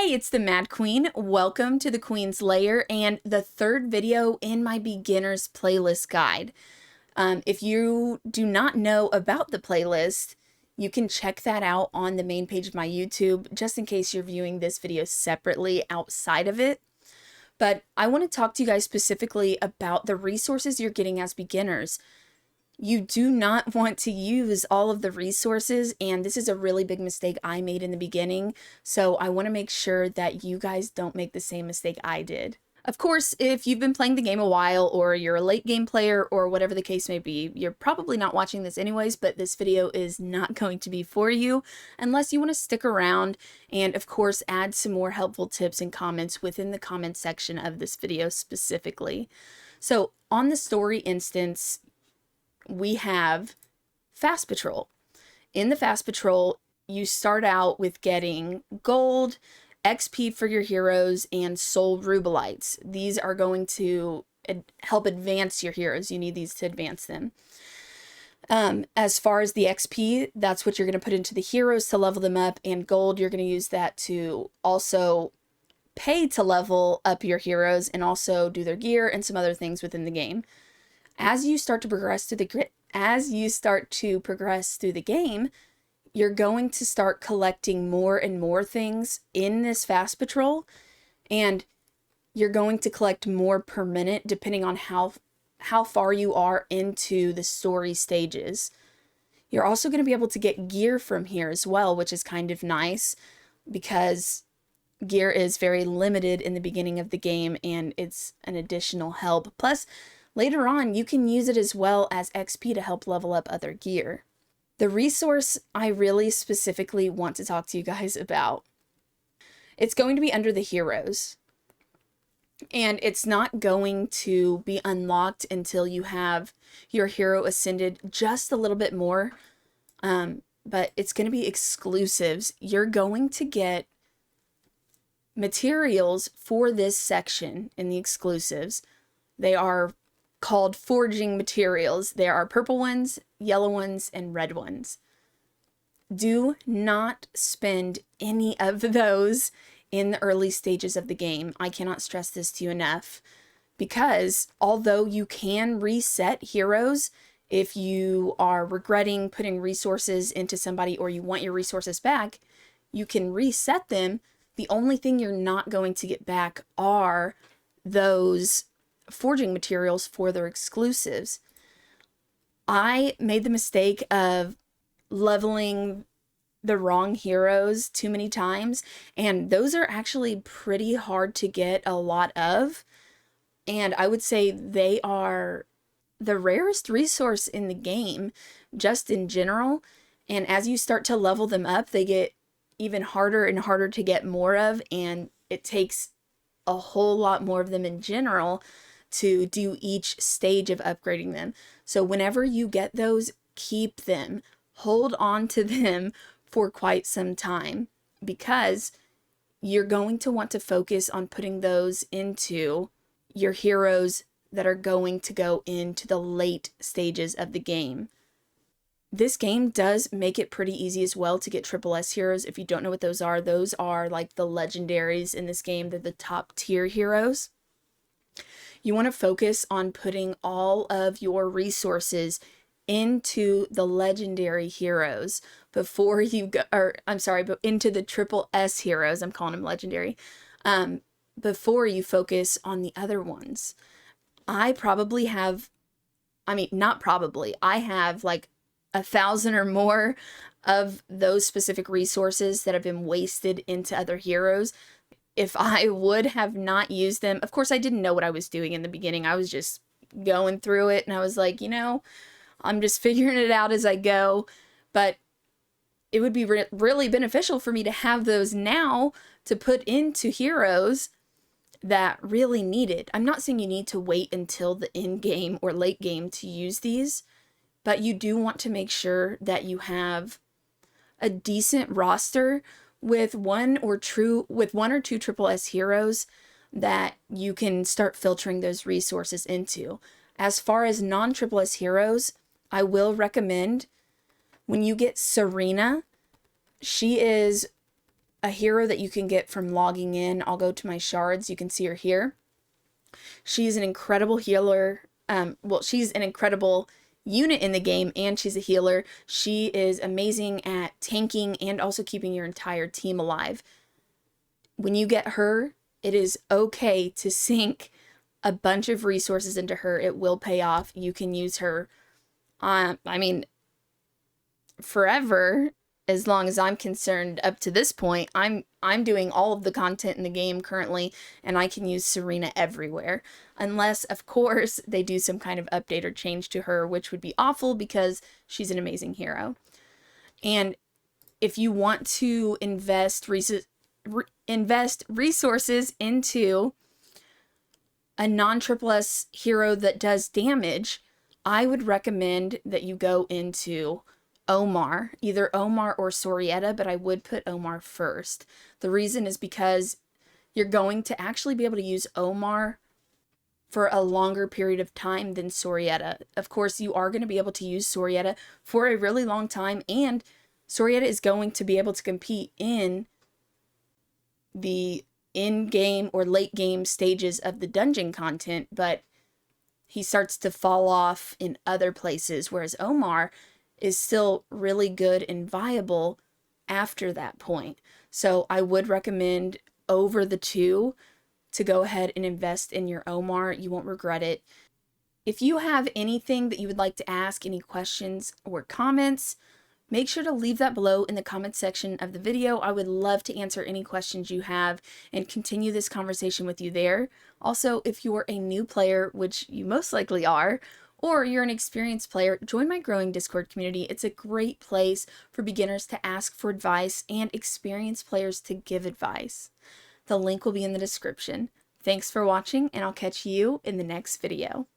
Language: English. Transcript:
Hey, it's the Mad Queen. Welcome to the Queen's Lair and the third video in my beginner's playlist guide. If you do not know about the playlist, you can check that out on the main page of my YouTube, just in case you're viewing this video separately outside of it. But I want to talk to you guys specifically about the resources you're getting as beginners. You do not want to use all of the resources, and this is a really big mistake I made in the beginning, so I want to make sure that you guys don't make the same mistake I did. Of course, if you've been playing the game a while, or you're a late game player, or whatever the case may be, you're probably not watching this anyways, but this video is not going to be for you unless you want to stick around and, of course, add some more helpful tips and comments within the comment section of this video specifically. So, on the story instance, we have Fast Patrol. In the Fast Patrol, you start out with getting gold, XP for your heroes, and soul rubelites. These are going to help advance your heroes. You need these to advance them. As far as the XP, that's what you're going to put into the heroes to level them up, and gold, you're going to use that to also pay to level up your heroes and also do their gear and some other things within the game. As you start to progress through the game, you're going to start collecting more and more things in this Fast Patrol, and you're going to collect more per minute depending on how far you are into the story stages. You're also going to be able to get gear from here as well, which is kind of nice because gear is very limited in the beginning of the game and it's an additional help. Plus, later on, you can use it as well as XP to help level up other gear. The resource I really specifically want to talk to you guys about, it's going to be under the heroes. And it's not going to be unlocked until you have your hero ascended just a little bit more. But it's going to be exclusives. You're going to get materials for this section in the exclusives. They are called forging materials. There are purple ones, yellow ones, and red ones. Do not spend any of those in the early stages of the game. I cannot stress this to you enough, because although you can reset heroes if you are regretting putting resources into somebody or you want your resources back, you can reset them. The only thing you're not going to get back are those forging materials for their exclusives. I made the mistake of leveling the wrong heroes too many times, and those are actually pretty hard to get a lot of, and I would say they are the rarest resource in the game just in general. And as you start to level them up, they get even harder and harder to get more of, and it takes a whole lot more of them in general to do each stage of upgrading them. So whenever you get those, keep them. Hold on to them for quite some time, because you're going to want to focus on putting those into your heroes that are going to go into the late stages of the game. This game does make it pretty easy as well to get triple S heroes. If you don't know what those are like the legendaries in this game. They're the top tier heroes. You want to focus on putting all of your resources into the legendary heroes before you go, but into the triple S heroes. I'm calling them legendary. Before you focus on the other ones. I have like 1,000 or more of those specific resources that have been wasted into other heroes. If I would have not used them, of course I didn't know what I was doing in the beginning. I was just going through it, and I was like, I'm just figuring it out as I go. But it would be really beneficial for me to have those now to put into heroes that really need it. I'm not saying you need to wait until the end game or late game to use these, but you do want to make sure that you have a decent roster with one or two triple S heroes that you can start filtering those resources into. As far as non-triple S heroes, I will recommend when you get Serena, she is a hero that you can get from logging in. I'll go to my shards. You can see her here. She's an incredible healer. Well, she's an incredible unit in the game, and she's a healer. She is amazing at tanking and also keeping your entire team alive. When you get her, it is okay to sink a bunch of resources into her. It will pay off. You can use her, I mean, forever. As long as I'm concerned, up to this point, I'm doing all of the content in the game currently, and I can use Serena everywhere. Unless, of course, they do some kind of update or change to her, which would be awful because she's an amazing hero. And if you want to invest resources into a non-triple S hero that does damage, I would recommend that you go into Omar, either Omar or Sorietta, but I would put Omar first. The reason is because you're going to actually be able to use Omar for a longer period of time than Sorietta. Of course, you are going to be able to use Sorietta for a really long time, and Sorietta is going to be able to compete in the in-game or late-game stages of the dungeon content, but he starts to fall off in other places, whereas Omar is still really good and viable after that point. So I would recommend over the two to go ahead and invest in your Omar. You won't regret it. If you have anything that you would like to ask, any questions or comments, make sure to leave that below in the comment section of the video. I would love to answer any questions you have and continue this conversation with you there. Also, if you're a new player, which you most likely are, or you're an experienced player, join my growing Discord community. It's a great place for beginners to ask for advice and experienced players to give advice. The link will be in the description. Thanks for watching, and I'll catch you in the next video.